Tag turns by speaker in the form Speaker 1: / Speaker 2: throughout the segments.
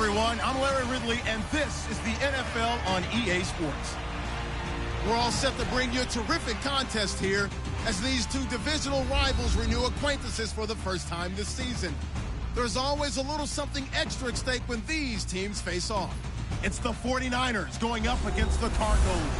Speaker 1: everyone. I'm Larry Ridley, and this is the NFL on EA Sports. We're all set to bring you a terrific contest here as these two divisional rivals renew acquaintances for the first time this season. There's always a little something extra at stake when these teams face off. It's the 49ers going up against the Cardinals.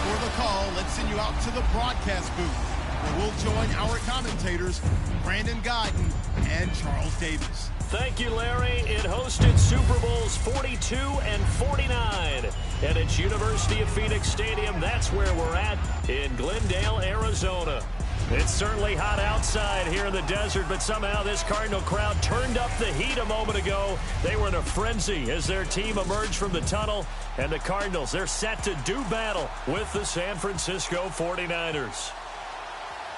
Speaker 1: For the call, let's send you out to the broadcast booth, where we'll join our commentators, Brandon Guyton and Charles Davis.
Speaker 2: Thank you, Larry. It hosted Super Bowls 42 and 49. And it's University of Phoenix Stadium. That's where we're at in Glendale, Arizona. It's certainly hot outside here in the desert, but somehow this Cardinal crowd turned up the heat a moment ago. They were in a frenzy as their team emerged from the tunnel. And the Cardinals, they're set to do battle with the San Francisco 49ers.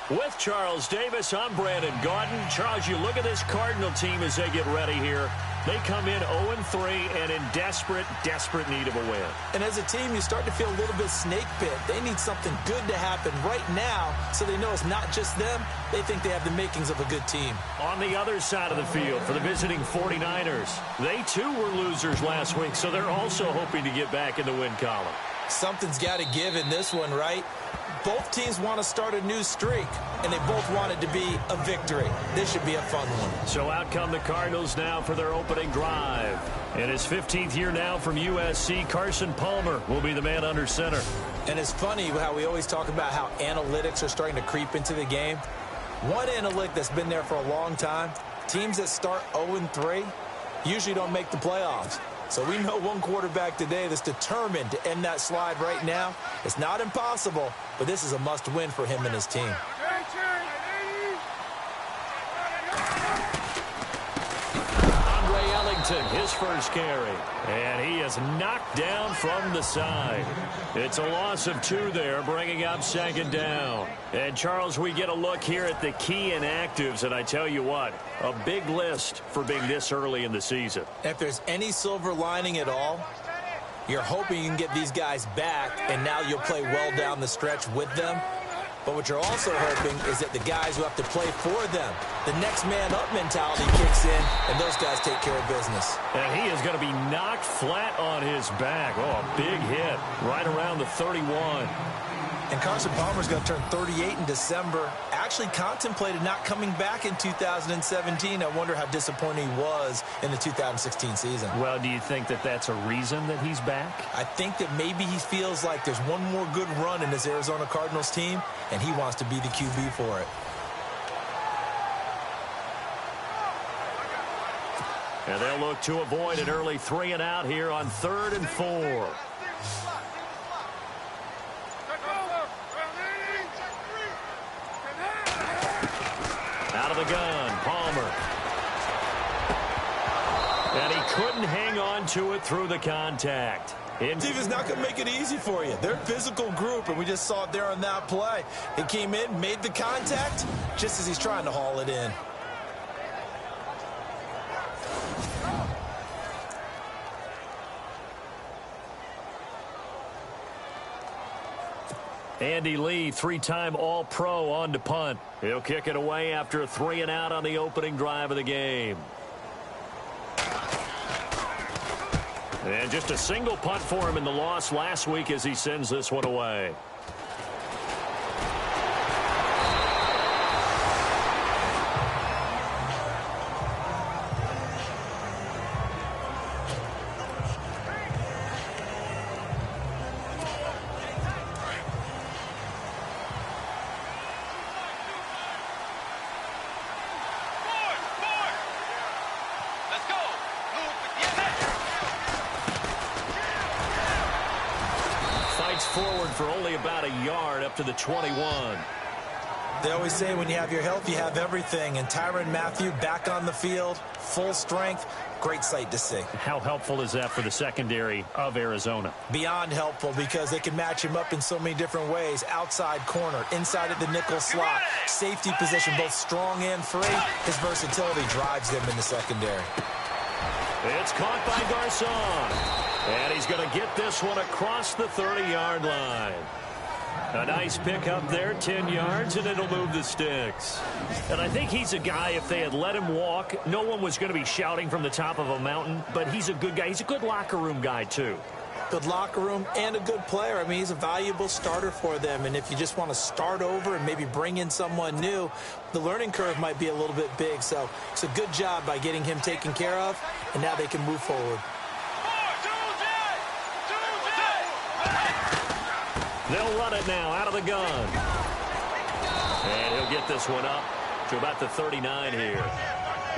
Speaker 2: With Charles Davis, I'm Brandon Guyton. Charles, you look at this Cardinal team as they get ready here. They come in 0-3 and in desperate need of a win.
Speaker 3: And as a team, you start to feel a little bit snake bit. They need something good to happen right now so they know it's not just them. They think they have the makings of a good team.
Speaker 2: On the other side of the field for the visiting 49ers, they too were losers last week, so they're also hoping to get back in the win column.
Speaker 3: Something's got to give in this one, right? Both teams want to start a new streak, and they both want it to be a victory. This should be a fun one.
Speaker 2: So out come the Cardinals now for their opening drive. In his 15th year now from USC, Carson Palmer will be the man under center.
Speaker 3: And it's funny how we always talk about how analytics are starting to creep into the game. One analytic that's been there for a long time, teams that start 0-3 usually don't make the playoffs. So we know one quarterback today that's determined to end that slide right now. It's not impossible, but this is a must-win for him and his team.
Speaker 2: His first carry, and he is knocked down from the side. It's a loss of 2 there, bringing up second down. And Charles, we get a look here at the key inactives, and I tell you what, a big list for being this early in the season.
Speaker 3: If there's any silver lining at all, you're hoping you can get these guys back, and now you'll play well down the stretch with them. But what you're also hoping is that the guys who have to play for them, the next man up mentality kicks in, and those guys take care of business.
Speaker 2: And he is going to be knocked flat on his back. Oh, a big hit right around the 31.
Speaker 3: And Carson Palmer's going to turn 38 in December. Actually contemplated not coming back in 2017. I wonder how disappointing he was in the 2016 season.
Speaker 2: Well, do you think that that's a reason that he's back?
Speaker 3: I think that maybe he feels like there's one more good run in this Arizona Cardinals team, and he wants to be the QB for it.
Speaker 2: And they'll look to avoid an early 3-and-out here on 3rd and 4. Out of the gun, Palmer. And he couldn't hang on to it through the contact.
Speaker 3: Steve is not going to make it easy for you. They're a physical group, and we just saw it there on that play. He came in, made the contact, just as he's trying to haul it in.
Speaker 2: Andy Lee, 3-time All-Pro on to punt. He'll kick it away after a 3-and-out on the opening drive of the game. And just a single punt for him in the loss last week as he sends this one away. Forward for only about a yard up to the 21.
Speaker 3: They always say when you have your health, you have everything. And Tyrann Mathieu back on the field, full strength. Great sight to see.
Speaker 2: How helpful is that for the secondary of Arizona?
Speaker 3: Beyond helpful, because they can match him up in so many different ways. Outside corner, inside of the nickel slot, safety position, both strong and free. His versatility drives them in the secondary.
Speaker 2: It's caught by Garcon. And he's going to get this one across the 30-yard line. A nice pick up there, 10 yards, and it'll move the sticks. And I think he's a guy, if they had let him walk, no one was going to be shouting from the top of a mountain, but he's a good guy. He's a good locker room guy, too.
Speaker 3: Good locker room and a good player. I mean, he's a valuable starter for them, and if you just want to start over and maybe bring in someone new, the learning curve might be a little bit big. So it's a good job by getting him taken care of, and now they can move forward.
Speaker 2: They'll run it now out of the gun. And he'll get this one up to about the 39 here.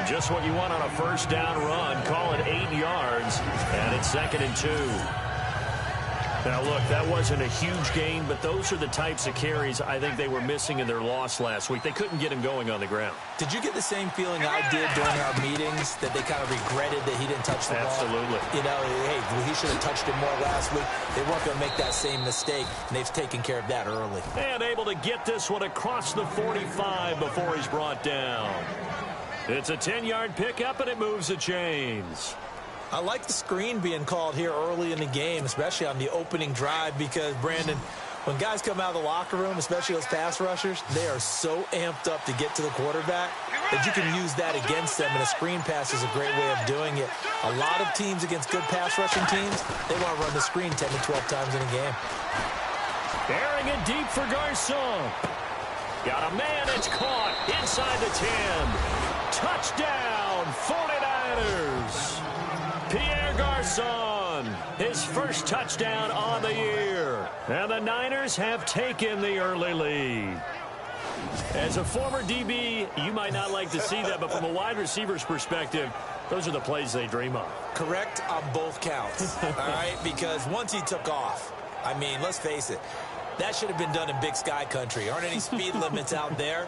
Speaker 2: Just what you want on a first down run. Call it 8 yards, and it's 2nd and 2. Now, look, that wasn't a huge gain, but those are the types of carries I think they were missing in their loss last week. They couldn't get him going on the ground.
Speaker 3: Did you get the same feeling I did during our meetings, that they kind of regretted that he didn't touch the ball?
Speaker 2: Absolutely.
Speaker 3: You know, hey, he should have touched it more last week. They weren't going to make that same mistake, and they've taken care of that early.
Speaker 2: And able to get this one across the 45 before he's brought down. It's a 10-yard pickup, and it moves the chains.
Speaker 3: I like the screen being called here early in the game, especially on the opening drive, because, Brandon, when guys come out of the locker room, especially those pass rushers, they are so amped up to get to the quarterback that you can use that against them, and a screen pass is a great way of doing it. A lot of teams against good pass rushing teams, they want to run the screen 10 to 12 times in a game.
Speaker 2: Airing it deep for Garcon. Got a man, it's caught inside the 10. Touchdown, 49ers. Pierre Garcon, his first touchdown on the year. And the Niners have taken the early lead. As a former DB, you might not like to see that, but from a wide receiver's perspective, those are the plays they dream of.
Speaker 3: Correct on both counts, all right? Because once he took off, I mean, let's face it, that should have been done in Big Sky country. Aren't any speed limits out there?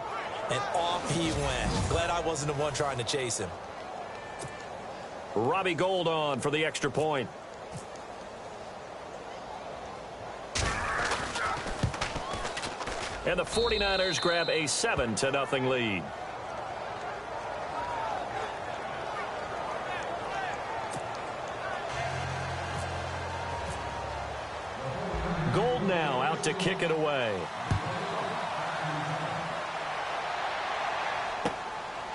Speaker 3: And off he went. Glad I wasn't the one trying to chase him.
Speaker 2: Robbie Gould on for the extra point. And the 49ers grab a 7-0 lead. Gould now out to kick it away.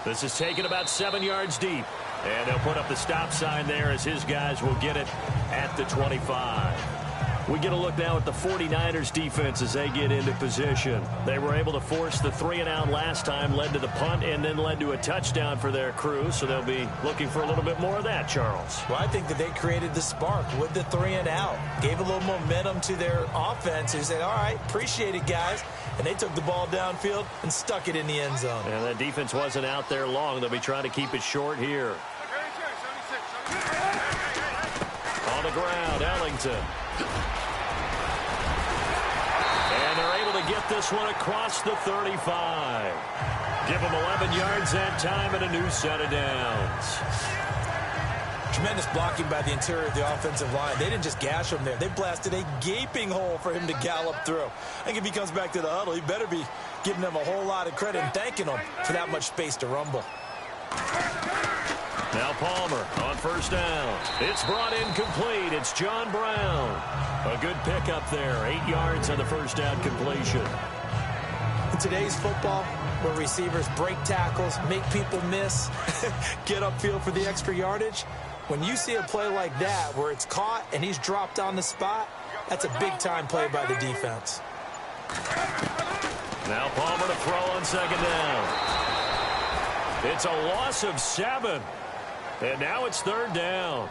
Speaker 2: This is taken about 7 yards deep. And they'll put up the stop sign there as his guys will get it at the 25. We get a look now at the 49ers defense as they get into position. They were able to force the 3-and-out last time, led to the punt, and then led to a touchdown for their crew. So they'll be looking for a little bit more of that, Charles.
Speaker 3: Well, I think that they created the spark with the 3-and-out. Gave a little momentum to their offense. Who said, all right, appreciate it, guys. And they took the ball downfield and stuck it in the end zone.
Speaker 2: And that defense wasn't out there long. They'll be trying to keep it short here. On the ground, Ellington. And they're able to get this one across the 35. Give them 11 yards that time and a new set of downs.
Speaker 3: Tremendous blocking by the interior of the offensive line. They didn't just gash him there. They blasted a gaping hole for him to gallop through. I think if he comes back to the huddle, he better be giving them a whole lot of credit and thanking them for that much space to rumble.
Speaker 2: Now Palmer on first down. It's brought in complete. It's John Brown. A good pickup there. 8 yards on the first down completion.
Speaker 3: In today's football, where receivers break tackles, make people miss, get upfield for the extra yardage, when you see a play like that where it's caught and he's dropped on the spot, that's a big-time play by the defense.
Speaker 2: Now Palmer to throw on second down. It's a loss of 7. And now it's third down.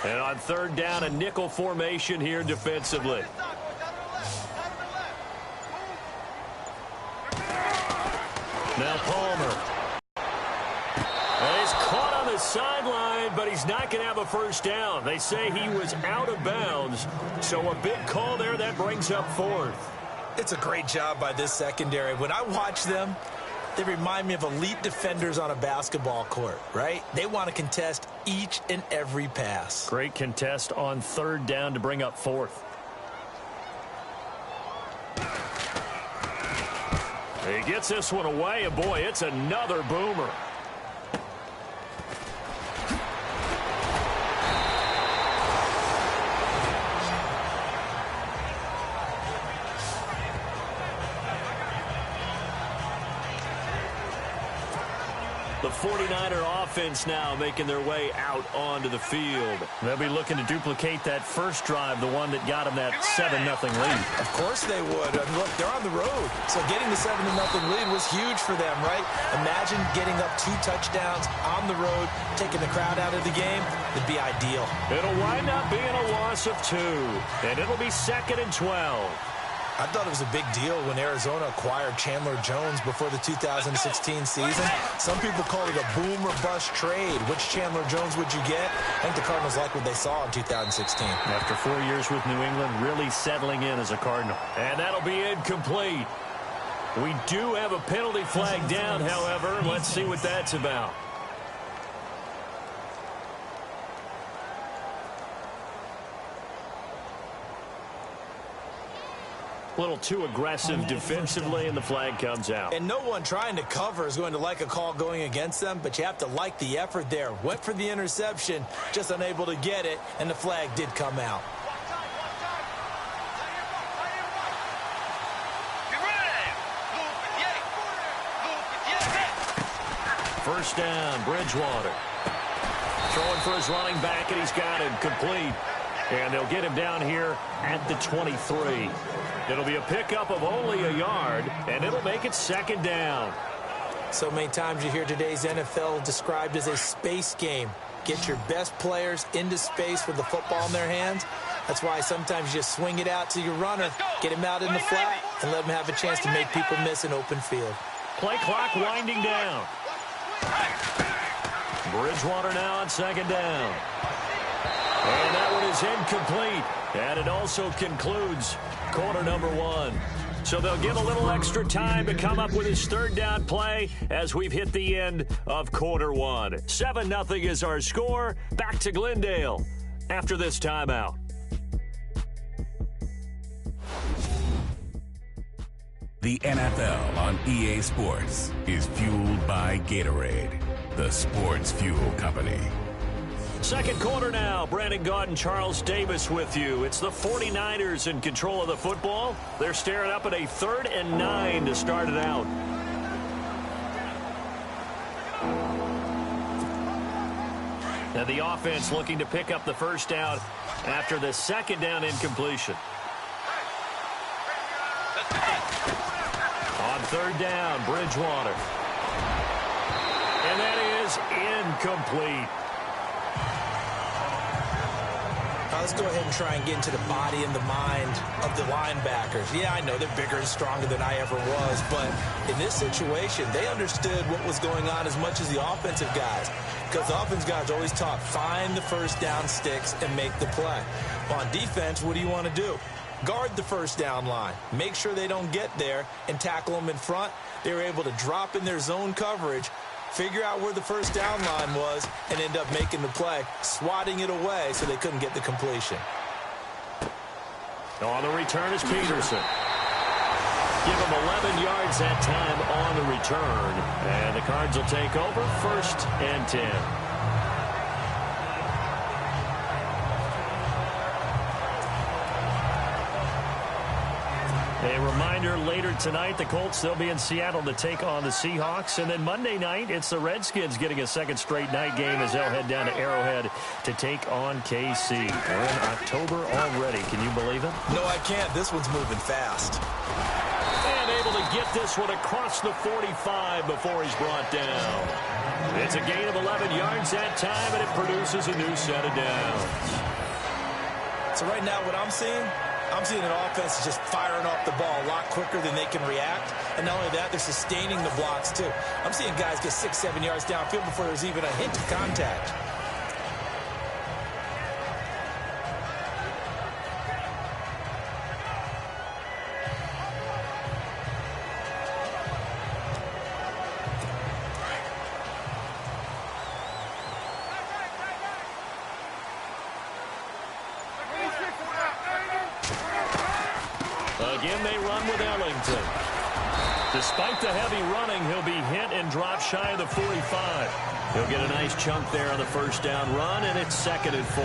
Speaker 2: And on third down, a nickel formation here defensively. Now Palmer. And he's caught on the sideline, but he's not going to have a first down. They say he was out of bounds. So a big call there that brings up fourth.
Speaker 3: It's a great job by this secondary. When I watch them, they remind me of elite defenders on a basketball court, right? They want to contest each and every pass.
Speaker 2: Great contest on third down to bring up fourth. He gets this one away, and boy, it's another boomer. The 49er offense now making their way out onto the field. They'll be looking to duplicate that first drive, the one that got them that 7-0 lead.
Speaker 3: Of course they would. I mean, look, they're on the road. So getting the 7-0 lead was huge for them, right? Imagine getting up 2 touchdowns on the road, taking the crowd out of the game. It'd be ideal. It'll wind up being a loss of 2, and it'll be 2nd and 12. I thought it was a big deal when Arizona acquired Chandler Jones before the 2016 season. Some people call it a boom or bust trade. Which Chandler Jones would you get? I think the Cardinals like what they saw in 2016.
Speaker 2: After 4 years with New England, really settling in as a Cardinal. And that'll be incomplete. We do have a penalty flag down, however. Let's see what that's about. A little too aggressive defensively, and the flag comes out.
Speaker 3: And no one trying to cover is going to like a call going against them, but you have to like the effort there. Went for the interception, just unable to get it, and the flag did come out.
Speaker 2: First down, Bridgewater. Throwing for his running back, and he's got him complete. And they'll get him down here at the 23. It'll be a pickup of only a yard, and it'll make it 2nd down.
Speaker 3: So many times you hear today's NFL described as a space game. Get your best players into space with the football in their hands. That's why sometimes you just swing it out to your runner, get him out in the flat, and let him have a chance to make people miss an open field.
Speaker 2: Play clock winding down. Bridgewater now on 2nd down. And that one is incomplete. And it also concludes quarter number 1. So they'll get a little extra time to come up with his 3rd down play as we've hit the end of quarter 1. 7-0 is our score. Back to Glendale after this timeout.
Speaker 4: The NFL on EA Sports is fueled by Gatorade, the sports fuel company.
Speaker 2: 2nd quarter now. Brandon Gaudin and Charles Davis with you. It's the 49ers in control of the football. They're staring up at a 3rd and 9 to start it out. Now the offense looking to pick up the first down after the 2nd down incompletion. On 3rd down, Bridgewater. And that is incomplete.
Speaker 3: Let's go ahead and try and get into the body and the mind of the linebackers. Yeah, I know they're bigger and stronger than I ever was, but in this situation, they understood what was going on as much as the offensive guys, because the offensive guys always taught, find the first down sticks and make the play. On defense, what do you want to do? Guard the first down line. Make sure they don't get there and tackle them in front. They were able to drop in their zone coverage, figure out where the first down line was, and end up making the play, swatting it away so they couldn't get the completion.
Speaker 2: On the return is Peterson. Give him 11 yards that time on the return. And the Cards will take over 1st and 10. A reminder, later tonight, the Colts, they'll be in Seattle to take on the Seahawks. And then Monday night, it's the Redskins getting a 2nd straight night game as they'll head down to Arrowhead to take on KC. We're in October already. Can you believe it?
Speaker 3: No, I can't. This one's moving fast.
Speaker 2: And able to get this one across the 45 before he's brought down. It's a gain of 11 yards that time, and it produces a new set of downs.
Speaker 3: So right now, what I'm seeing an offense just firing off the ball a lot quicker than they can react. And not only that, they're sustaining the blocks, too. I'm seeing guys get 6-7 yards downfield before there's even a hint of contact.
Speaker 2: Again, they run with Ellington. Despite the heavy running, he'll be hit and dropped shy of the 45. He'll get a nice chunk there on the first down run, and it's 2nd and 4.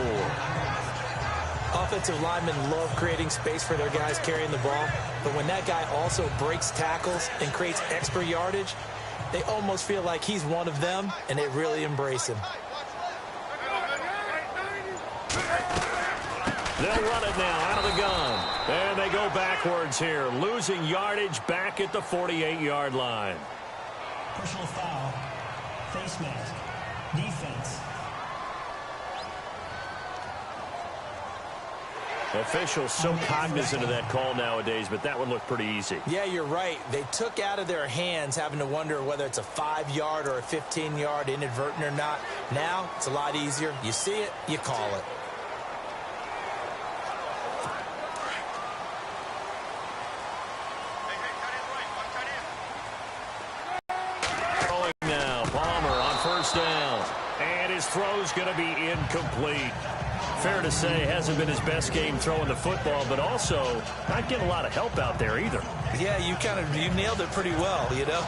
Speaker 3: Offensive linemen love creating space for their guys carrying the ball, but when that guy also breaks tackles and creates extra yardage, they almost feel like he's one of them, and they really embrace him.
Speaker 2: They'll run it now out of the gun. And they go backwards here, losing yardage back at the 48-yard line.
Speaker 5: Personal foul, face mask, defense.
Speaker 2: Officials so cognizant of that call nowadays, but that would look pretty easy.
Speaker 3: Yeah, you're right. They took out of their hands having to wonder whether it's a 5-yard or a 15-yard inadvertent or not. Now, it's a lot easier. You see it, you call it.
Speaker 2: Down, and his throw's going to be incomplete. Fair to say, hasn't been his best game throwing the football, but also not getting a lot of help out there either.
Speaker 3: Yeah, you nailed it pretty well, you know.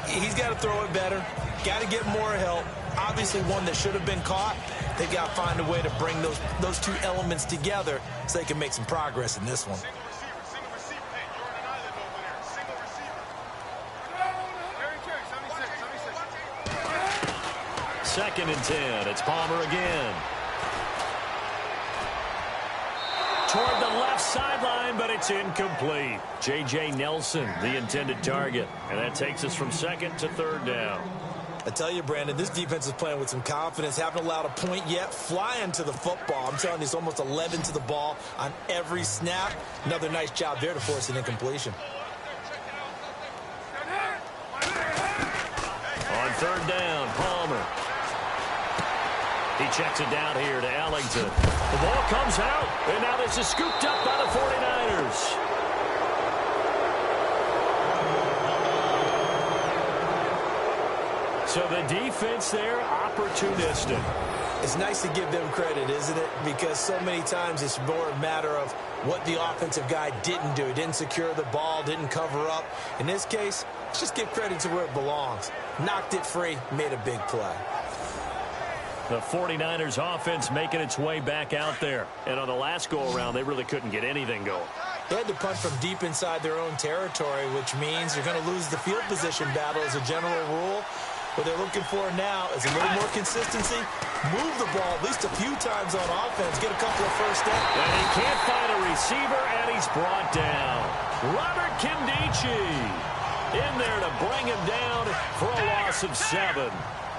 Speaker 3: He's got to throw it better, got to get more help. Obviously one that should have been caught. They've got to find a way to bring those two elements together so they can make some progress in this one.
Speaker 2: 2nd and 10. It's Palmer again. Toward the left sideline, but it's incomplete. J.J. Nelson, the intended target. And that takes us from 2nd to 3rd down.
Speaker 3: I tell you, Brandon, this defense is playing with some confidence. Haven't allowed a point yet. Flying to the football. I'm telling you, it's almost 11 to the ball on every snap. Another nice job there to force an incompletion.
Speaker 2: On 3rd down, Palmer. He checks it down here to Ellington. The ball comes out, and now this is scooped up by the 49ers. So the defense there, opportunistic.
Speaker 3: It's nice to give them credit, isn't it? Because so many times it's more a matter of what the offensive guy didn't do. He didn't secure the ball, didn't cover up. In this case, let's just give credit to where it belongs. Knocked it free, made a big play.
Speaker 2: The 49ers offense making its way back out there. And on the last go-around, they really couldn't get anything going.
Speaker 3: They had to punt from deep inside their own territory, which means you're going to lose the field position battle as a general rule. What they're looking for now is a little more consistency, move the ball at least a few times on offense, get a couple of first downs.
Speaker 2: And he can't find a receiver, and he's brought down. Robert Kindici in there to bring him down for a loss of 7.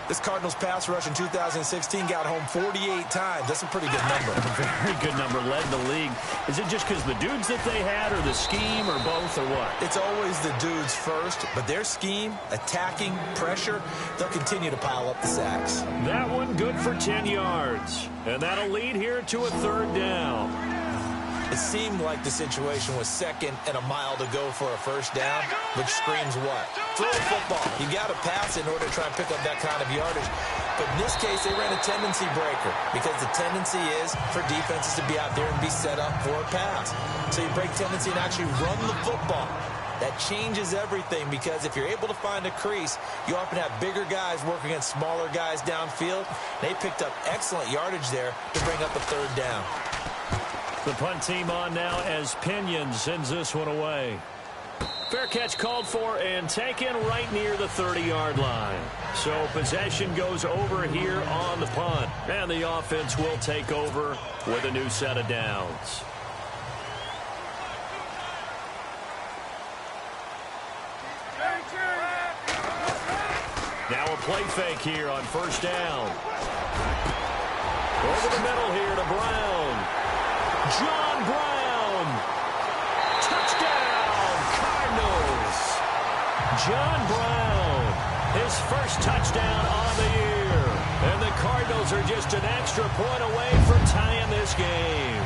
Speaker 3: This Cardinals pass rush in 2016 got home 48 times. That's a pretty good number.
Speaker 2: A very good number, led the league. Is it just because the dudes that they had, or the scheme, or both, or what?
Speaker 3: It's always the dudes first, but their scheme, attacking, pressure, they'll continue to pile up the sacks.
Speaker 2: That one good for 10 yards. And that'll lead here to a 3rd down.
Speaker 3: It seemed like the situation was 2nd and a mile to go for a first down, which screams what? Throw a football. You got to pass in order to try and pick up that kind of yardage. But in this case, they ran a tendency breaker because the tendency is for defenses to be out there and be set up for a pass. So you break tendency and actually run the football. That changes everything because if you're able to find a crease, you often have bigger guys working against smaller guys downfield. They picked up excellent yardage there to bring up a 3rd down.
Speaker 2: The punt team on now as Pinion sends this one away. Fair catch called for and taken right near the 30-yard line. So possession goes over here on the punt. And the offense will take over with a new set of downs. Now a play fake here on 1st down. Over the middle here to Brown. John Brown. Touchdown, Cardinals. John Brown, his first touchdown on the year. And the Cardinals are just an extra point away from tying this game.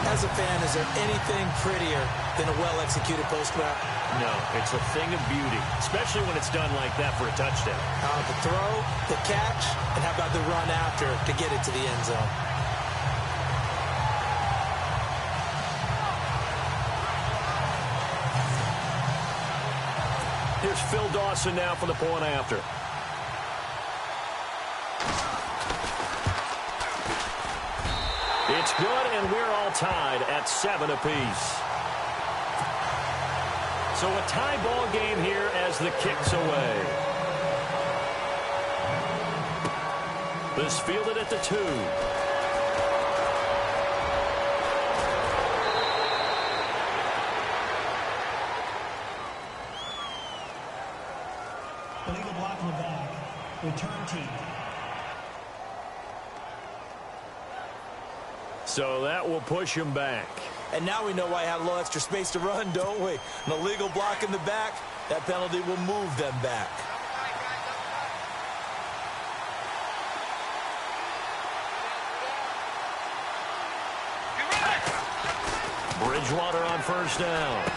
Speaker 3: As a fan, is there anything prettier than a well-executed post route?
Speaker 2: No, it's a thing of beauty, especially when it's done like that for a touchdown.
Speaker 3: The throw, the catch, and how about the run after to get it to the end zone?
Speaker 2: Here's Phil Dawson now for the point after. It's good, and we're all tied at 7 apiece. So a tie ball game here as the kick's away. This fielded at the 2.
Speaker 5: Illegal block in the back. Return team.
Speaker 2: So that will push him back.
Speaker 3: And now we know why I had a little extra space to run, don't we? An illegal block in the back, that penalty will move them back.
Speaker 2: Bridgewater on first down.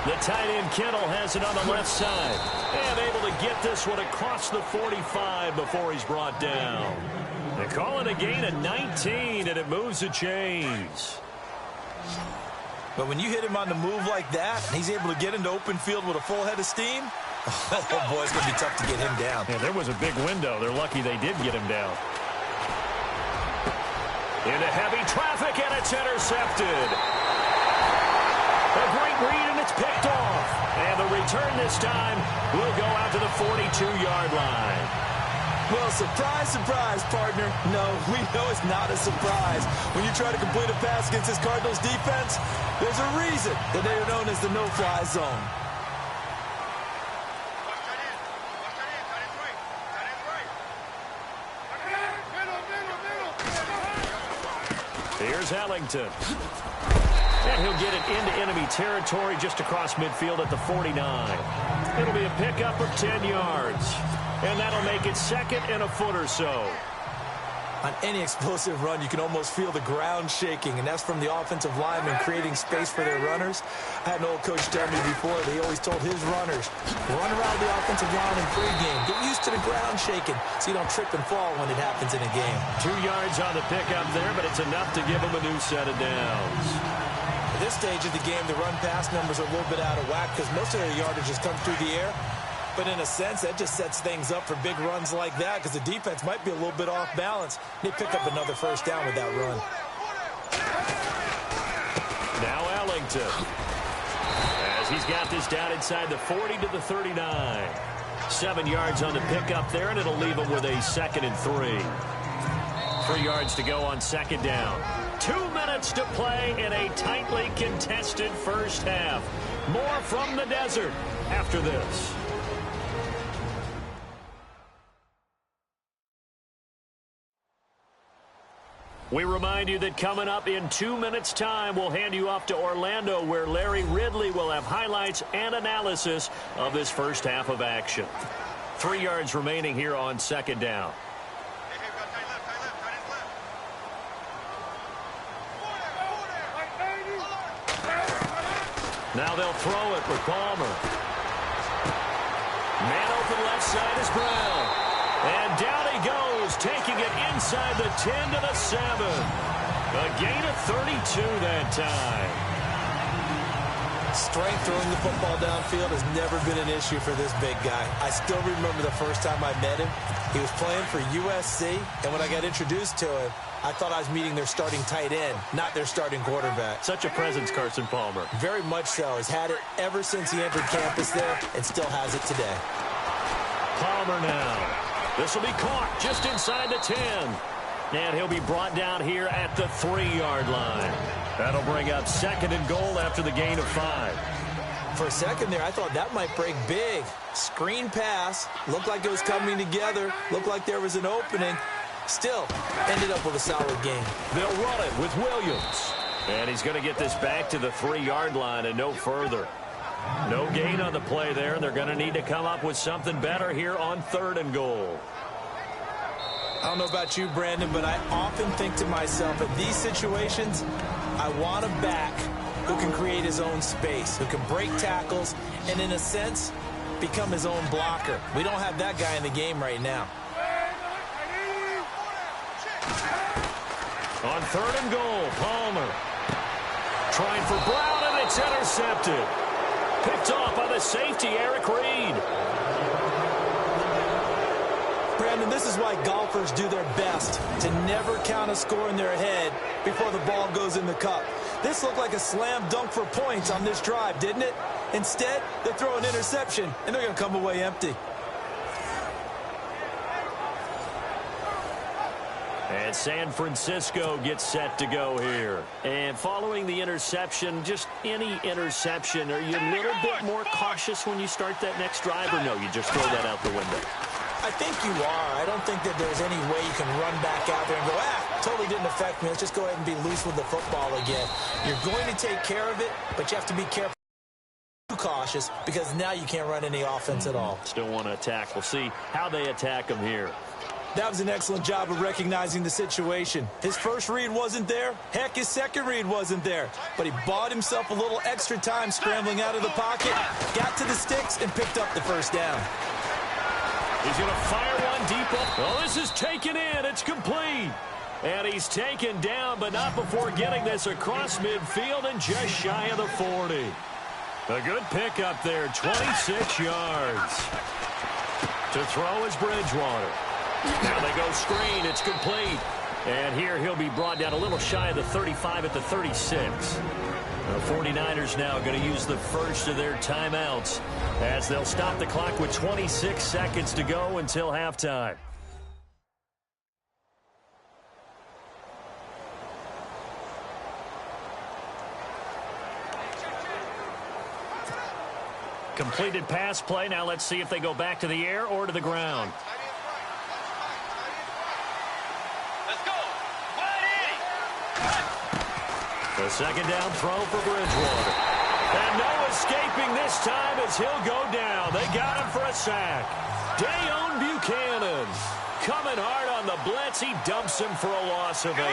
Speaker 2: The tight end Kittle has it on the left side. And able to get this one across the 45 before he's brought down. They call it a gain of 19, and it moves the chains.
Speaker 3: But when you hit him on the move like that, and he's able to get into open field with a full head of steam, oh boy, it's going to be tough to get him down.
Speaker 2: Yeah, there was a big window. They're lucky they did get him down. Into heavy traffic, and it's intercepted. A great read, and it's picked off. And the return this time will go out to the 42-yard line.
Speaker 3: Well, surprise, surprise, partner. No, we know it's not a surprise. When you try to complete a pass against this Cardinals defense, there's a reason that they are known as the no-fly zone.
Speaker 2: Here's Ellington. And he'll get it into enemy territory just across midfield at the 49. It'll be a pickup of 10 yards. And that'll make it second and a foot or so.
Speaker 3: On any explosive run, you can almost feel the ground shaking, and that's from the offensive linemen creating space for their runners. I had an old coach tell me before, they always told his runners, run around the offensive line in pregame. Get used to the ground shaking so you don't trip and fall when it happens in a game.
Speaker 2: 2 yards on the pickup there, but it's enough to give them a new set of downs.
Speaker 3: At this stage of the game, the run-pass numbers are a little bit out of whack because most of their yardage has come through the air. But in a sense, that just sets things up for big runs like that because the defense might be a little bit off balance. They pick up another first down with that run.
Speaker 2: Now Ellington. As he's got this down inside the 40 to the 39. 7 yards on the pickup there, and it'll leave him with a 2nd and 3. 3 yards to go on second down. 2 minutes to play in a tightly contested first half. More from the desert after this. We remind you that coming up in 2 minutes' time, we'll hand you off to Orlando, where Larry Ridley will have highlights and analysis of this first half of action. 3 yards remaining here on second down. Now they'll throw it for Palmer. Man open left side is Brown. And down he goes, taking it inside the 10 to the 7. A gain of 32 that time.
Speaker 3: Strength throwing the football downfield has never been an issue for this big guy. I still remember the first time I met him. He was playing for USC, and when I got introduced to him, I thought I was meeting their starting tight end, not their starting quarterback.
Speaker 2: Such a presence, Carson Palmer.
Speaker 3: Very much so. Has had it ever since he entered campus there and still has it today.
Speaker 2: Palmer now. This will be caught just inside the 10. And he'll be brought down here at the 3-yard line. That'll bring up 2nd and goal after the gain of 5.
Speaker 3: For a second there, I thought that might break big. Screen pass. Looked like it was coming together. Looked like there was an opening. Still, ended up with a solid game.
Speaker 2: They'll run it with Williams. And he's going to get this back to the 3-yard line and no further. No gain on the play there, and they're going to need to come up with something better here on 3rd and goal.
Speaker 3: I don't know about you, Brandon, but I often think to myself, in these situations, I want a back who can create his own space, who can break tackles, and in a sense, become his own blocker. We don't have that guy in the game right now.
Speaker 2: On 3rd and goal, Palmer. Trying for Brown, and it's intercepted. picked off by the safety, Eric Reed.
Speaker 3: Brandon, this is why golfers do their best to never count a score in their head before the ball goes in the cup. This looked like a slam dunk for points on this drive, didn't it? Instead, they throw an interception, and they're going to come away empty.
Speaker 2: And San Francisco gets set to go here. And following the interception, just any interception, are you a little bit more cautious when you start that next drive, or no, you just throw that out the window?
Speaker 3: I think you are. I don't think that there's any way you can run back out there and go, totally didn't affect me. Let's just go ahead and be loose with the football again. You're going to take care of it, but you have to be careful. Too cautious, because now you can't run any offense at all.
Speaker 2: Still want to attack. We'll see how they attack him here.
Speaker 3: That was an excellent job of recognizing the situation. His first read wasn't there. Heck, his second read wasn't there. But he bought himself a little extra time scrambling out of the pocket, got to the sticks, and picked up the first down.
Speaker 2: He's going to fire one deep up. Oh, this is taken in. It's complete. And he's taken down, but not before getting this across midfield and just shy of the 40. A good pickup there, 26 yards. To throw is Bridgewater. Now they go screen. It's complete. And here he'll be brought down a little shy of the 35 at the 36. The 49ers now going to use the first of their timeouts as they'll stop the clock with 26 seconds to go until halftime. Completed pass play. Now let's see if they go back to the air or to the ground. The second down throw for Bridgewater. And no escaping this time as he'll go down. They got him for a sack. Dayon Buchanan coming hard on the blitz. He dumps him for a loss of 8.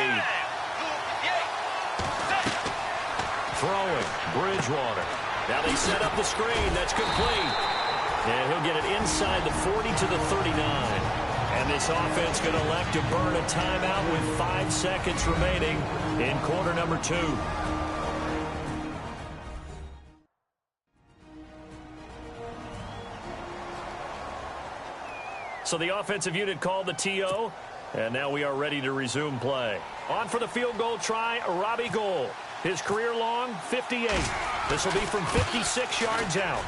Speaker 2: Throwing, Bridgewater. Now they set up the screen. That's complete. And he'll get it inside the 40 to the 39. And this offense going to elect to burn a timeout with 5 seconds remaining in quarter number 2. So the offensive unit called the TO, and now we are ready to resume play. On for the field goal try, Robbie Gould. His career long, 58. This will be from 56 yards out.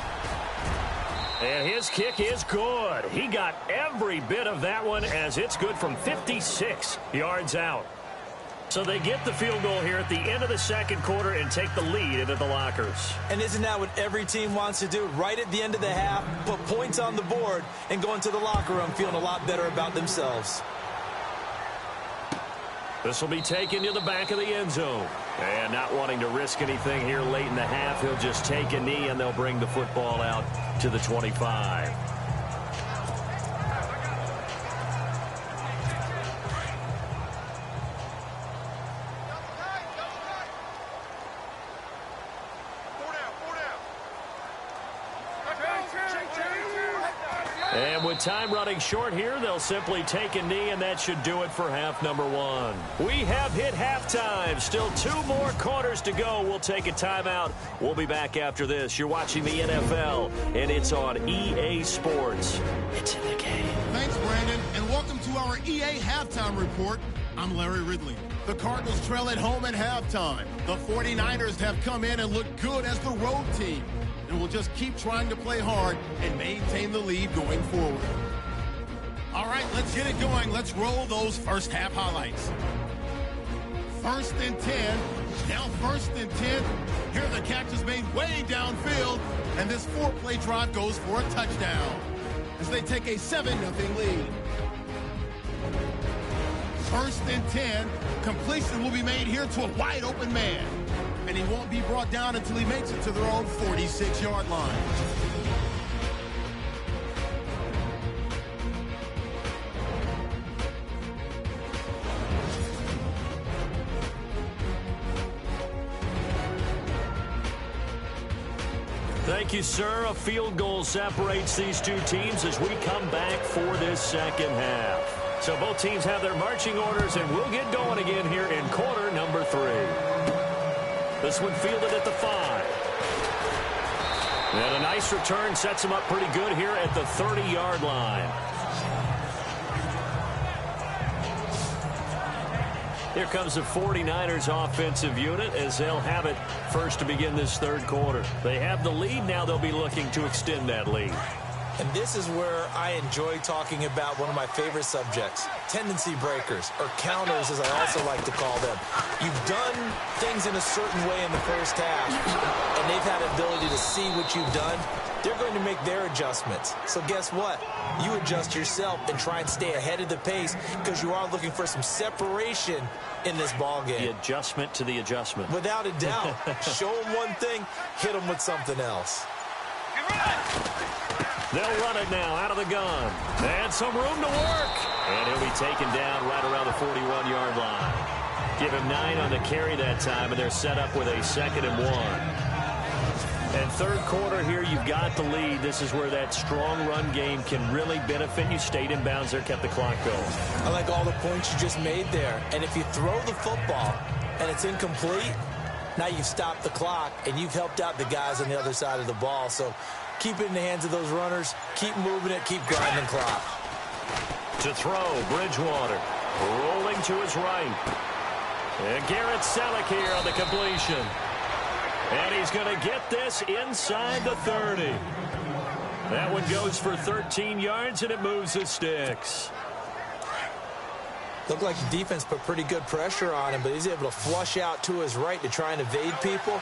Speaker 2: And his kick is good. He got every bit of that one as it's good from 56 yards out. So they get the field goal here at the end of the second quarter and take the lead into the lockers.
Speaker 3: And isn't that what every team wants to do? Right at the end of the half, put points on the board and go into the locker room feeling a lot better about themselves.
Speaker 2: This will be taken to the back of the end zone. And not wanting to risk anything here late in the half, he'll just take a knee and they'll bring the football out to the 25. And with time running short here, they'll simply take a knee, and that should do it for half number 1. We have hit halftime. Still 2 more quarters to go. We'll take a timeout. We'll be back after this. You're watching the NFL, and it's on EA Sports. It's in the game.
Speaker 1: Thanks, Brandon, and welcome to our EA Halftime Report. I'm Larry Ridley. The Cardinals trail at home at halftime. The 49ers have come in and looked good as the road team. And we'll just keep trying to play hard and maintain the lead going forward. All right, let's get it going. Let's roll those first half highlights. 1st and 10. Now 1st and 10. Here the catch is made way downfield. And this 4-play drive goes for a touchdown as they take a 7-0 lead. 1st and 10. Completion will be made here to a wide open man. And he won't be brought down until he makes it to their own 46-yard line.
Speaker 2: Thank you, sir. A field goal separates these two teams as we come back for this second half. So both teams have their marching orders, and we'll get going again here in quarter number 3. This one fielded at the 5. And a nice return sets him up pretty good here at the 30-yard line. Here comes the 49ers offensive unit as they'll have it first to begin this third quarter. They have the lead. Now they'll be looking to extend that lead.
Speaker 3: And this is where I enjoy talking about one of my favorite subjects, tendency breakers, or counters as I also like to call them. You've done things in a certain way in the first half, and they've had the ability to see what you've done. They're going to make their adjustments. So guess what? You adjust yourself and try and stay ahead of the pace because you are looking for some separation in this ball game.
Speaker 2: The adjustment to the adjustment.
Speaker 3: Without a doubt. Show them one thing, hit them with something else.
Speaker 2: They'll run it now out of the gun. And some room to work. And he'll be taken down right around the 41-yard line. Give him 9 on the carry that time, and they're set up with a 2nd and 1. And third quarter here, you've got the lead. This is where that strong run game can really benefit you. Stayed in bounds there, kept the clock going.
Speaker 3: I like all the points you just made there. And if you throw the football and it's incomplete, now you've stopped the clock and you've helped out the guys on the other side of the ball. So keep it in the hands of those runners. Keep moving it. Keep grinding clock.
Speaker 2: To throw, Bridgewater rolling to his right. And Garrett Selleck here on the completion. And he's going to get this inside the 30. That one goes for 13 yards, and it moves the sticks.
Speaker 3: Looked like the defense put pretty good pressure on him, but he's able to flush out to his right to try and evade people.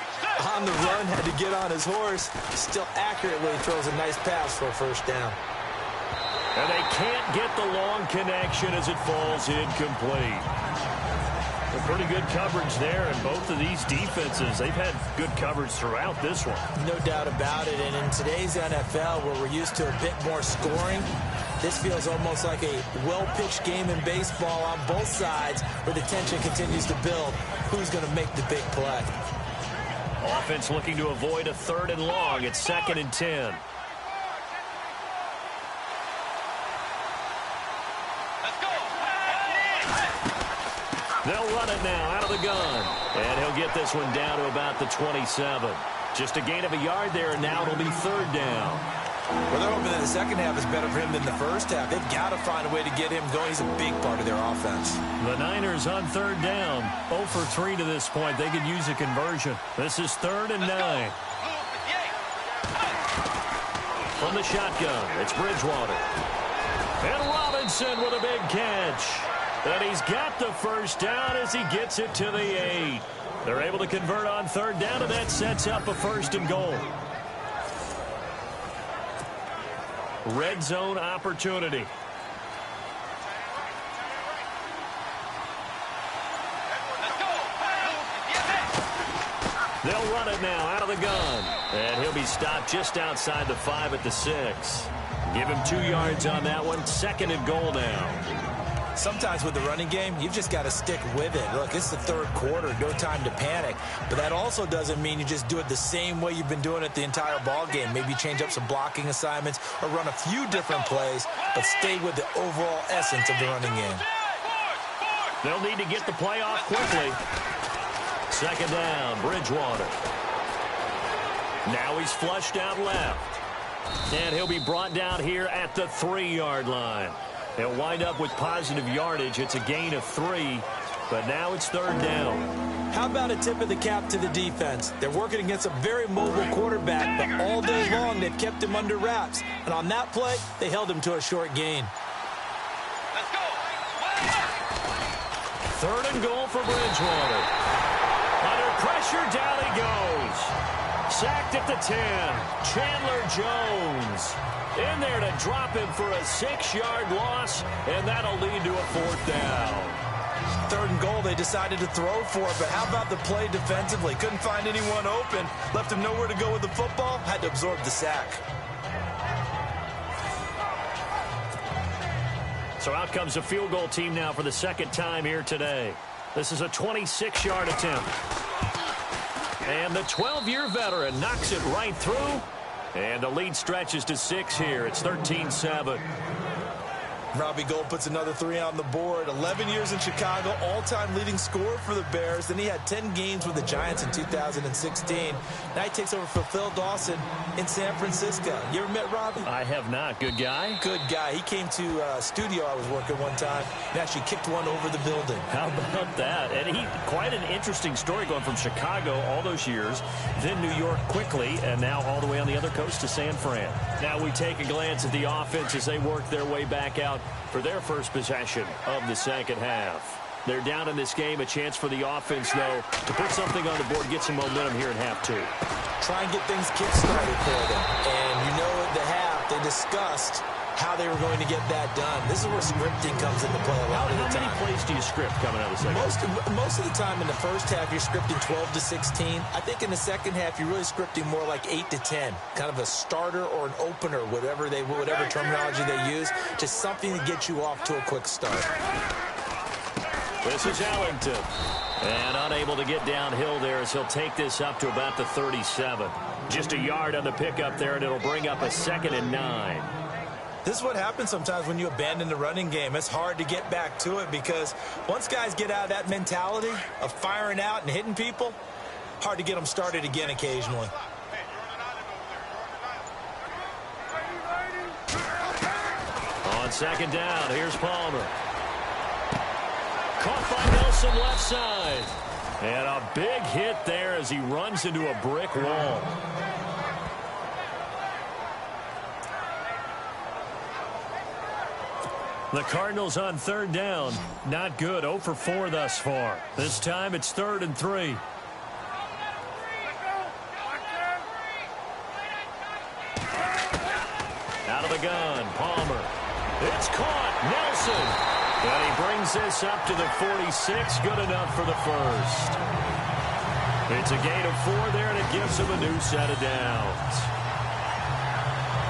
Speaker 3: On the run, had to get on his horse. Still accurately throws a nice pass for a first down.
Speaker 2: And they can't get the long connection as it falls incomplete. Pretty good coverage there, and both of these defenses, they've had good coverage throughout this one.
Speaker 3: No doubt about it, and in today's NFL, where we're used to a bit more scoring, this feels almost like a well-pitched game in baseball on both sides, where the tension continues to build. Who's going to make the big play?
Speaker 2: Offense looking to avoid a 3rd and long. It's 2nd and 10. They'll run it now out of the gun. And he'll get this one down to about the 27. Just a gain of a yard there, and now it'll be 3rd down.
Speaker 3: Well, they're hoping that the second half is better for him than the first half. They've got to find a way to get him going. He's a big part of their offense.
Speaker 2: The Niners on 3rd down. 0 for 3 to this point. They could use a conversion. This is 3rd and 9. From the shotgun, it's Bridgewater. And Robinson with a big catch. And he's got the first down as he gets it to the 8. They're able to convert on 3rd down, and that sets up a 1st and goal. Red zone opportunity. They'll run it now out of the gun. And he'll be stopped just outside the 5 at the 6. Give him 2 yards on that one. 2nd and goal now.
Speaker 3: Sometimes with the running game, you've just got to stick with it. Look, it's the third quarter, no time to panic. But that also doesn't mean you just do it the same way you've been doing it the entire ball game. Maybe change up some blocking assignments or run a few different plays, but stay with the overall essence of the running game.
Speaker 2: They'll need to get the play off quickly. 2nd down, Bridgewater. Now he's flushed out left. And he'll be brought down here at the 3-yard line. They'll wind up with positive yardage. It's a gain of 3, but now it's 3rd down.
Speaker 3: How about a tip of the cap to the defense? They're working against a very mobile quarterback, but all day long they've kept him under wraps. And on that play, they held him to a short gain.
Speaker 2: 3rd and goal for Bridgewater. Under pressure, down he goes. Sacked at the 10. Chandler Jones in there to drop him for a 6-yard loss, and that'll lead to a 4th down.
Speaker 3: 3rd and goal, they decided to throw for it, but how about the play defensively? Couldn't find anyone open, left him nowhere to go with the football, had to absorb the sack.
Speaker 2: So out comes a field goal team now for the 2nd time here today. This is a 26-yard attempt. And the 12-year veteran knocks it right through. And the lead stretches to 6 here. It's 13-7.
Speaker 3: Robbie Gould puts another 3 on the board. 11 years in Chicago, all-time leading scorer for the Bears. Then he had 10 games with the Giants in 2016. Now he takes over for Phil Dawson in San Francisco. You ever met Robbie?
Speaker 2: I have not. Good guy?
Speaker 3: Good guy. He came to a studio I was working one time and actually kicked one over the building.
Speaker 2: How about that? And he, quite an interesting story going from Chicago all those years, then New York quickly, and now all the way on the other coast to San Fran. Now we take a glance at the offense as they work their way back out for their first possession of the second half. They're down in this game. A chance for the offense, though, to put something on the board, get some momentum here in half two.
Speaker 3: Try and get things kick-started for them. And you know at the half, they discussed how they were going to get that done. This is where scripting comes into play a lot of the time.
Speaker 2: How many plays do you script coming out of the second?
Speaker 3: Most of the time in the first half, you're scripting 12 to 16. I think in the second half, you're really scripting more like 8 to 10. Kind of a starter or an opener, whatever terminology they use. Just something to get you off to a quick start.
Speaker 2: This is Ellington. And unable to get downhill there as he'll take this up to about the 37. Just a yard on the pickup there, and it'll bring up a 2nd and 9.
Speaker 3: This is what happens sometimes when you abandon the running game. It's hard to get back to it because once guys get out of that mentality of firing out and hitting people, hard to get them started again occasionally.
Speaker 2: On second down, here's Palmer. Caught by Nelson left side. And a big hit there as he runs into a brick wall. The Cardinals on third down. Not good. 0 for 4 thus far. This time it's 3rd and 3. Out of the gun. Palmer. It's caught. Nelson. And he brings this up to the 46. Good enough for the first. It's a gain of 4 there, and it gives him a new set of downs.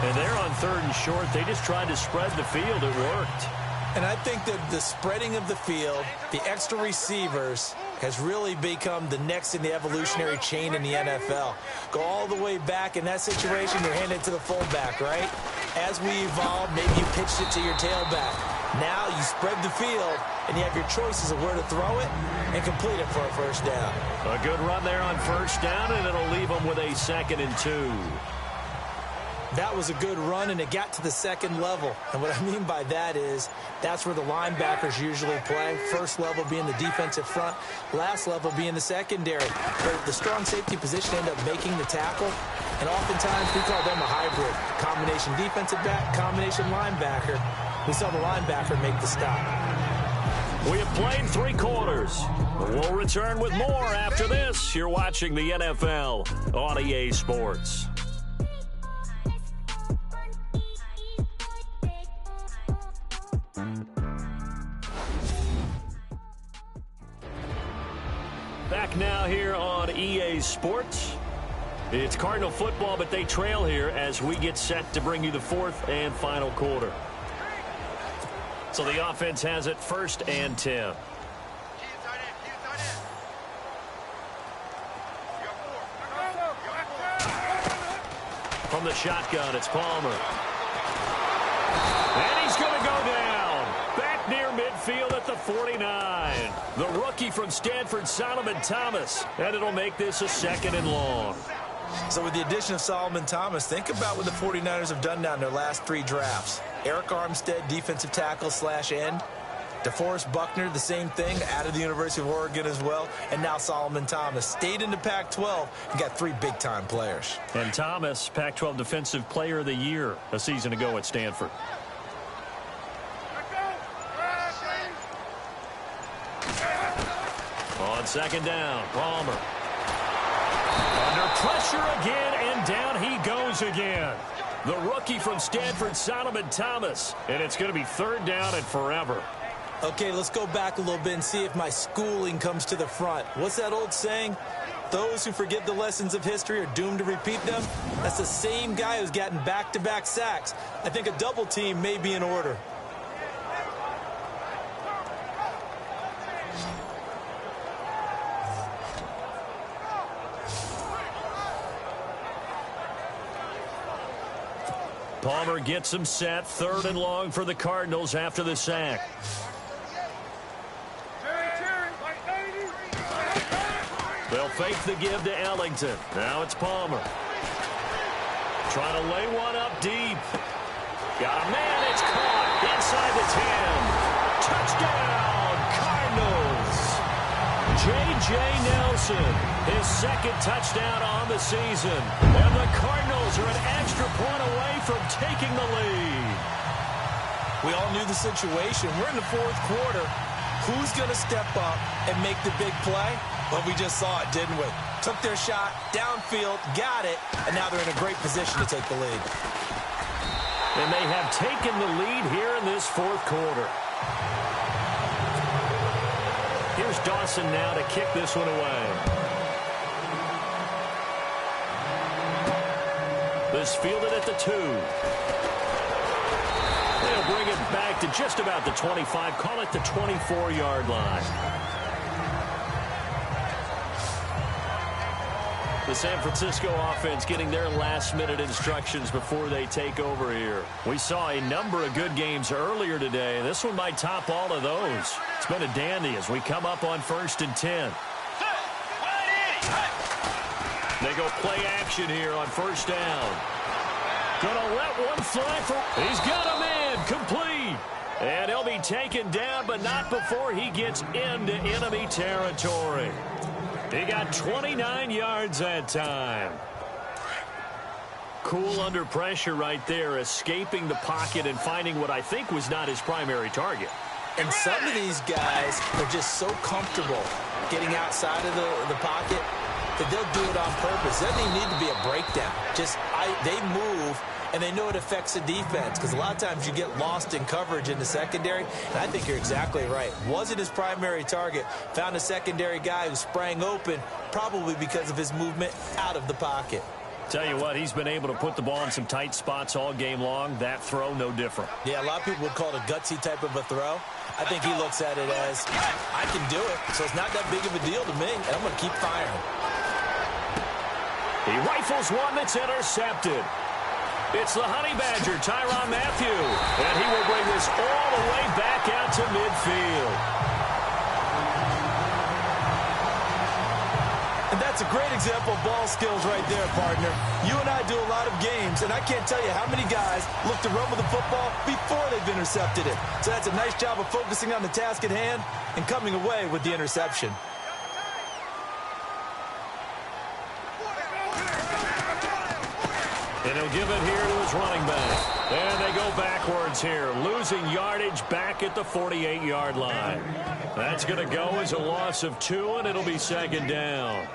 Speaker 2: And they're on 3rd and short. They just tried to spread the field. It worked.
Speaker 3: And I think that the spreading of the field, the extra receivers, has really become the next in the evolutionary chain in the NFL. Go all the way back in that situation, you're handed it to the fullback, right? As we evolve, maybe you pitched it to your tailback. Now you spread the field, and you have your choices of where to throw it and complete it for a first down.
Speaker 2: A good run there on first down, and it'll leave them with a 2nd and 2.
Speaker 3: That was a good run, and it got to the second level. And what I mean by that is that's where the linebackers usually play. First level being the defensive front, last level being the secondary. But the strong safety position end up making the tackle, and oftentimes we call them a hybrid. Combination defensive back, combination linebacker. We saw the linebacker make the stop.
Speaker 2: We have played 3 quarters. We'll return with more after this. You're watching the NFL on EA Sports. Back now here on EA Sports. It's Cardinal football, but they trail here as we get set to bring you the 4th and final quarter. So the offense has it 1st and 10. From the shotgun, it's Palmer. And he's going to go down. Back near midfield at the 49. The rookie from Stanford, Solomon Thomas. And it'll make this a 2nd and long.
Speaker 3: So with the addition of Solomon Thomas, think about what the 49ers have done now in their last 3 drafts. Eric Armstead, defensive tackle / end. DeForest Buckner, the same thing, out of the University of Oregon as well. And now Solomon Thomas stayed in the Pac-12 and got 3 big-time players.
Speaker 2: And Thomas, Pac-12 Defensive Player of the Year a season ago at Stanford. On second down, Palmer. Under pressure again, and down he goes again. The rookie from Stanford, Solomon Thomas. And it's going to be 3rd down and forever.
Speaker 3: Okay, let's go back a little bit and see if my schooling comes to the front. What's that old saying? Those who forget the lessons of history are doomed to repeat them. That's the same guy who's gotten back-to-back sacks. I think a double team may be in order.
Speaker 2: Palmer gets him set. 3rd and long for the Cardinals after the sack. They'll fake the give to Ellington. Now it's Palmer. Trying to lay one up deep. Got a man. It's caught inside the 10. Touchdown, Cardinals. J.J. Nelson, his 2nd touchdown on the season. And the Cardinals are an extra point away from taking the lead.
Speaker 3: We all knew the situation. We're in the 4th quarter. Who's going to step up and make the big play? Well, we just saw it, didn't we? Took their shot, downfield, got it, and now they're in a great position to take the lead.
Speaker 2: And they have taken the lead here in this 4th quarter. Here's Dawson now to kick this one away. This fielded at the 2. They'll bring it back to just about the 25. Call it the 24-yard line. The San Francisco offense getting their last-minute instructions before they take over here. We saw a number of good games earlier today. This one might top all of those. It's been a dandy as we come up on 1st and 10. They go play action here on 1st down. Gonna let one fly for... He's got a man complete. And he'll be taken down, but not before he gets into enemy territory. He got 29 yards that time. Cool under pressure right there, escaping the pocket and finding what I think was not his primary target.
Speaker 3: And some of these guys are just so comfortable getting outside of the pocket that they'll do it on purpose. It doesn't even need to be a breakdown. They move, and they know it affects the defense because a lot of times you get lost in coverage in the secondary. And I think you're exactly right. Wasn't his primary target. Found a secondary guy who sprang open, probably because of his movement out of the pocket.
Speaker 2: Tell you what, he's been able to put the ball in some tight spots all game long. That throw, no different.
Speaker 3: Yeah, a lot of people would call it a gutsy type of a throw. I think he looks at it as, I can do it, so it's not that big of a deal to me, and I'm going to keep firing.
Speaker 2: He rifles one that's intercepted. It's the Honey Badger, Tyrann Mathieu, and he will bring this all the way back out to midfield.
Speaker 3: And that's a great example of ball skills right there, partner. You and I do a lot of games, and I can't tell you how many guys look to run with the football before they've intercepted it. So that's a nice job of focusing on the task at hand and coming away with the interception.
Speaker 2: And he'll give it here to his running back. And they go backwards here, losing yardage back at the 48-yard line. That's going to go as a loss of 2, and it'll be 2nd down.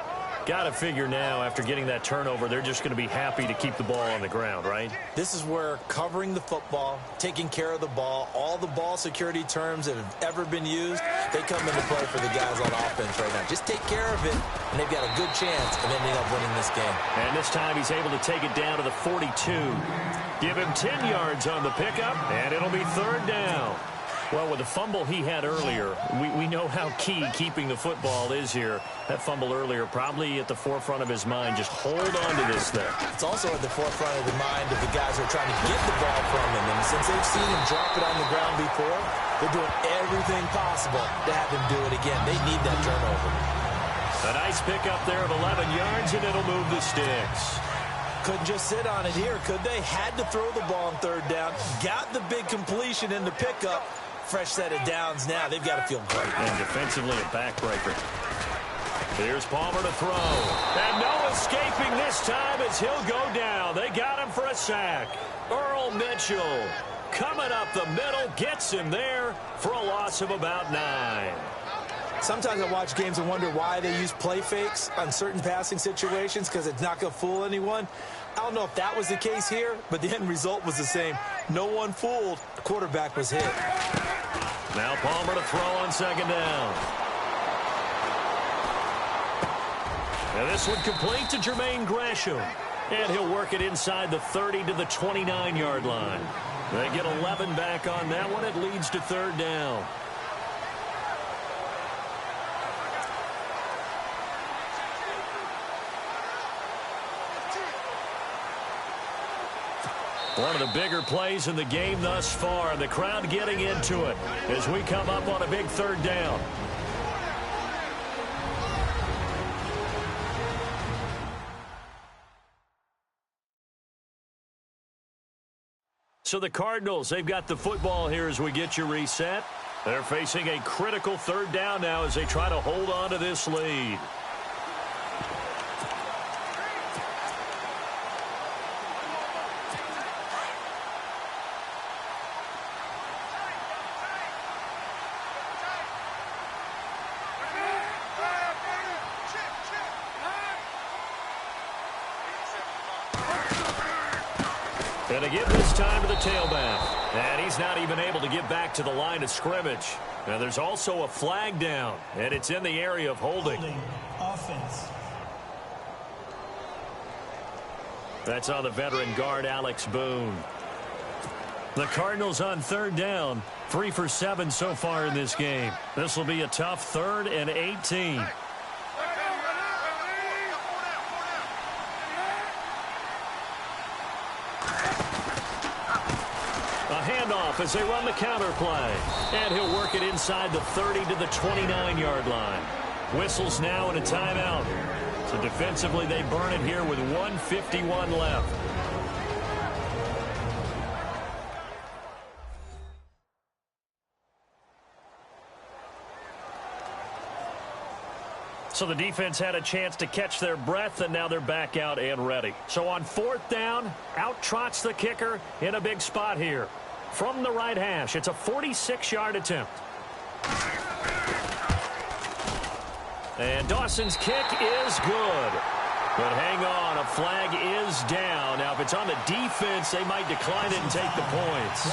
Speaker 2: Got to figure now, after getting that turnover, they're just going to be happy to keep the ball on the ground, right?
Speaker 3: This is where covering the football, taking care of the ball, all the ball security terms that have ever been used, they come into play for the guys on offense right now. Just take care of it, and they've got a good chance of ending up winning this game.
Speaker 2: And this time he's able to take it down to the 42. Give him 10 yards on the pickup, and it'll be 3rd down. Well, with the fumble he had earlier, we know how key keeping the football is here. That fumble earlier probably at the forefront of his mind. Just hold on to this thing.
Speaker 3: It's also at the forefront of the mind of the guys who are trying to get the ball from him. And since they've seen him drop it on the ground before, they're doing everything possible to have him do it again. They need that turnover.
Speaker 2: A nice pickup there of 11 yards, and it'll move the sticks.
Speaker 3: Couldn't just sit on it here, could they? Had to throw the ball on 3rd down. Got the big completion in the pickup. Fresh set of downs now. They've got to feel great.
Speaker 2: And defensively a backbreaker. Here's Palmer to throw. And no escaping this time as he'll go down. They got him for a sack. Earl Mitchell coming up the middle. Gets him there for a loss of about 9.
Speaker 3: Sometimes I watch games and wonder why they use play fakes on certain passing situations because it's not going to fool anyone. I don't know if that was the case here, but the end result was the same. No one fooled. The quarterback was hit.
Speaker 2: Now Palmer to throw on 2nd down. And this one complete to Jermaine Gresham. And he'll work it inside the 30 to the 29-yard line. They get 11 back on that one. It leads to 3rd down. One of the bigger plays in the game thus far. The crowd getting into it as we come up on a big third down. So the Cardinals, they've got the football here as we get you reset. They're facing a critical third down now as they try to hold on to this lead. And to give this time to the tailback. And he's not even able to get back to the line of scrimmage. Now there's also a flag down, and it's in the area of holding.
Speaker 5: Offense.
Speaker 2: That's on the veteran guard, Alex Boone. The Cardinals on third down, 3 for 7 so far in this game. This will be a tough 3rd and 18. As they run the counter play. And he'll work it inside the 30 to the 29-yard line. Whistles now and a timeout. So defensively, they burn it here with 1:51 left. So the defense had a chance to catch their breath, and now they're back out and ready. So on 4th down, out trots the kicker in a big spot here. From the right hash, it's a 46-yard attempt. And Dawson's kick is good. But hang on, a flag is down. Now, if it's on the defense, they might decline it and take the points.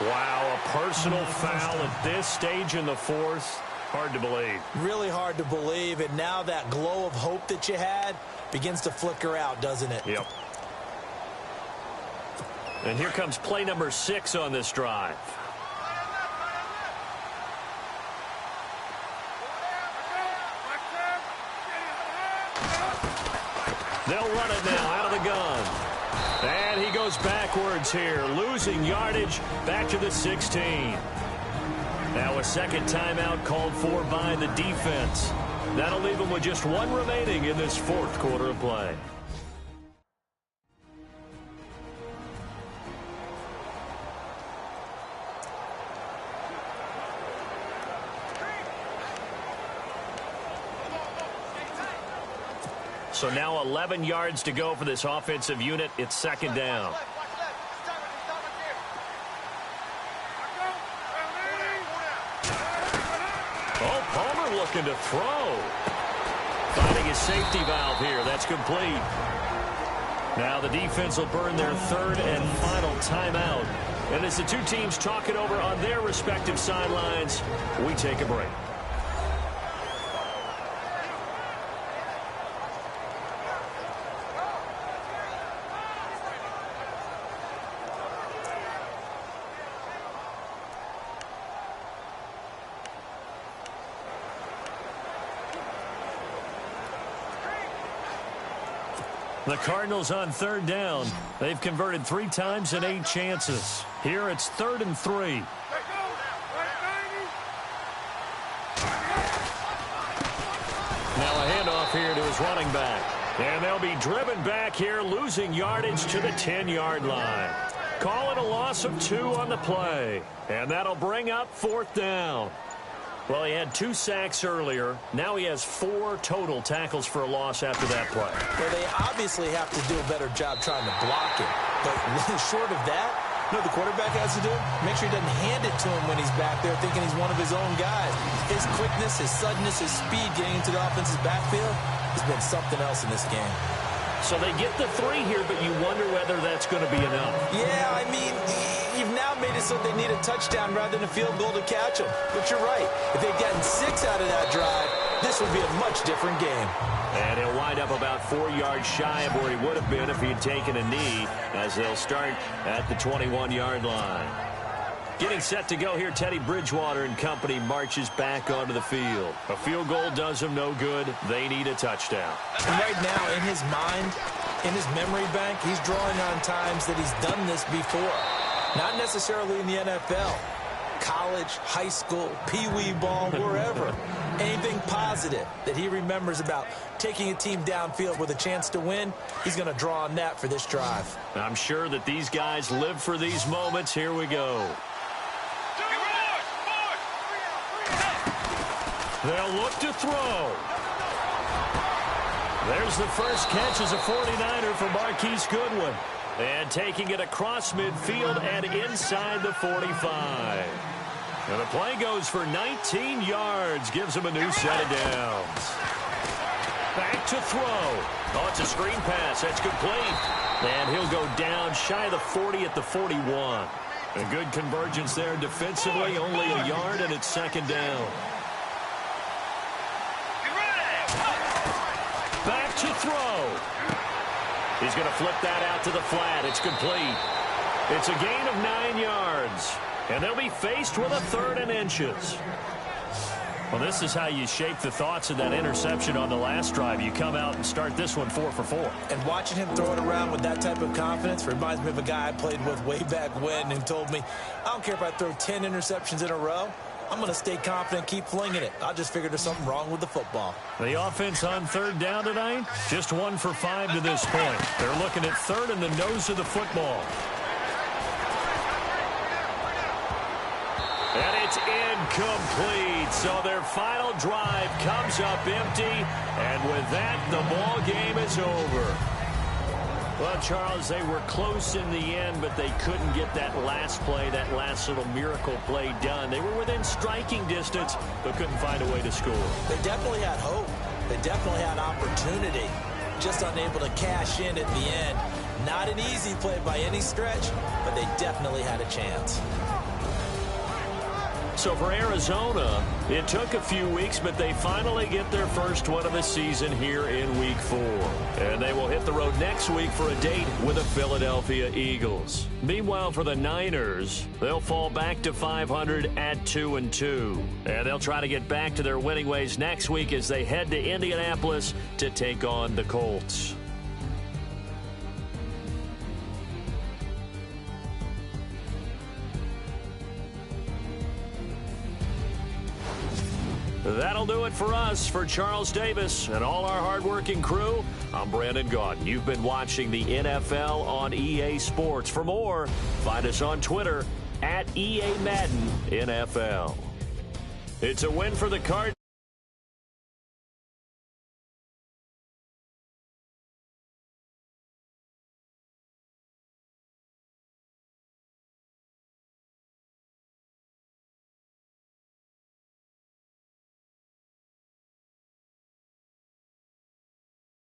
Speaker 2: Wow, a personal foul at this stage in the 4th. Hard to believe.
Speaker 3: Really hard to believe, and now that glow of hope that you had begins to flicker out, doesn't it?
Speaker 2: Yep. And here comes play number 6 on this drive. They'll run it now out of the gun. And he goes backwards here, losing yardage back to the 16. Now a second timeout called for by the defense. That'll leave them with just 1 remaining in this 4th quarter of play. So now 11 yards to go for this offensive unit. It's 2nd down. Looking to throw. Finding his safety valve here. That's complete. Now the defense will burn their 3rd and final timeout. And as the two teams talk it over on their respective sidelines, we take a break. The Cardinals on 3rd down. They've converted 3 times in 8 chances. Here it's 3rd and 3. Now a handoff here to his running back. And they'll be driven back here, losing yardage to the 10-yard line. Calling a loss of 2 on the play. And that'll bring up 4th down. Well, he had 2 sacks earlier. Now he has 4 total tackles for a loss after that play.
Speaker 3: Well, they obviously have to do a better job trying to block it. But short of that, you know what the quarterback has to do? Make sure he doesn't hand it to him when he's back there thinking he's one of his own guys. His quickness, his suddenness, his speed getting into the offense's backfield has been something else in this game.
Speaker 2: So they get the 3 here, but you wonder whether that's going to be enough.
Speaker 3: Yeah, I mean, you've now made it so they need a touchdown rather than a field goal to catch them. But you're right. If they'd gotten 6 out of that drive, this would be a much different game.
Speaker 2: And he'll wind up about 4 yards shy of where he would have been if he'd taken a knee, as they'll start at the 21-yard line. Getting set to go here, Teddy Bridgewater and company marches back onto the field. A field goal does them no good. They need a touchdown.
Speaker 3: And right now, in his mind, in his memory bank, he's drawing on times that he's done this before. Not necessarily in the NFL. College, high school, pee-wee ball, wherever. Anything positive that he remembers about taking a team downfield with a chance to win, he's going to draw on that for this drive.
Speaker 2: I'm sure that these guys live for these moments. Here we go. They'll look to throw. There's the first catch as a 49er for Marquise Goodwin. And taking it across midfield and inside the 45. And the play goes for 19 yards. Gives him a new set of downs. Back to throw. Oh, it's a screen pass. That's complete. And he'll go down shy of the 40 at the 41. A good convergence there defensively. Only a yard, and it's second down. Back to throw. He's going to flip that out to the flat. It's complete. It's a gain of 9 yards. And they'll be faced with a 3rd and inches. Well, this is how you shape the thoughts of that interception on the last drive. You come out and start this one 4 for 4.
Speaker 3: And watching him throw it around with that type of confidence reminds me of a guy I played with way back when who told me, I don't care if I throw 10 interceptions in a row. I'm going to stay confident, keep flinging it. I just figured there's something wrong with the football.
Speaker 2: The offense on 3rd down tonight, just 1 for 5 to this point. They're looking at 3rd in the nose of the football. And it's incomplete. So their final drive comes up empty. And with that, the ball game is over. Well, Charles, they were close in the end, but they couldn't get that last play, that last little miracle play done. They were within striking distance, but couldn't find a way to score.
Speaker 3: They definitely had hope. They definitely had opportunity. Just unable to cash in at the end. Not an easy play by any stretch, but they definitely had a chance.
Speaker 2: So for Arizona, it took a few weeks, but they finally get their first one of the season here in Week 4. And they will hit the road next week for a date with the Philadelphia Eagles. Meanwhile, for the Niners, they'll fall back to 500 at 2-2. And they'll try to get back to their winning ways next week as they head to Indianapolis to take on the Colts. That'll do it for us. For Charles Davis and all our hardworking crew, I'm Brandon Gaudin. You've been watching the NFL on EA Sports. For more, find us on Twitter at EA Madden NFL. It's a win for the Cardinals.